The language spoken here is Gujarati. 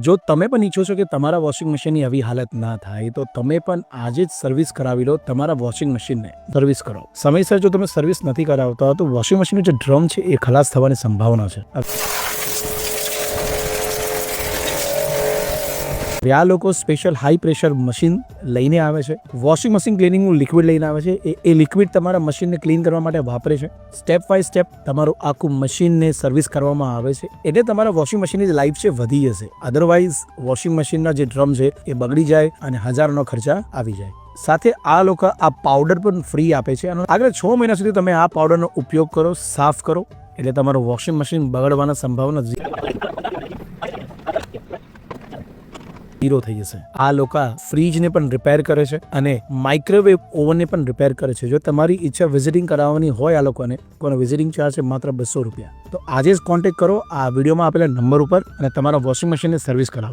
જો તમે પણ ઈચ્છો છો કે તમારા વોશિંગ મશીનની આવી હાલત ના થાય તો તમે પણ આજે જ સર્વિસ કરાવી લો તમારા વોશિંગ મશીનને સર્વિસ કરો સમયસર જો તમે સર્વિસ નથી કરાવતા તો વોશિંગ મશીનનું જે ડ્રમ છે એ ખલાસ થવાની સંભાવના છે આ લોકો સ્પેશિયલ હાઈ પ્રેશર મશીન લઈને આવે છે વોશિંગ મશીન ક્લિનિંગનું લિક્વિડ લઈને આવે છે એ લિક્વિડ તમારા મશીનને ક્લીન કરવા માટે વાપરે છે સ્ટેપ બાય સ્ટેપ તમારું આખું મશીનને સર્વિસ કરવામાં આવે છે એટલે તમારા વોશિંગ મશીનની જે લાઈફ છે વધી જશે અધરવાઇઝ વોશિંગ મશીનના જે ડ્રમ છે એ બગડી જાય અને હજારોનો ખર્ચા આવી જાય સાથે આ લોકો આ પાવડર પણ ફ્રી આપે છે અને આગળ 6 મહિના સુધી તમે આ પાવડરનો ઉપયોગ કરો સાફ કરો એટલે તમારું વોશિંગ મશીન બગડવાના સંભાવના ઝીરો થઈ જશે આ લોકો ફ્રીજને પણ રિપેર કરે છે અને માઇક્રોવેવ ઓવનને પણ રિપેર કરે છે જો તમારી ઈચ્છા વિઝિટિંગ કરાવવાની હોય આ લોકોને વિઝિટિંગ ચાર્જ છે માત્ર ₹200 તો આજે જ કોન્ટેક્ટ કરો આ વિડીયોમાં આપેલા નંબર ઉપર અને તમારા વોશિંગ મશીનની સર્વિસ કરાવો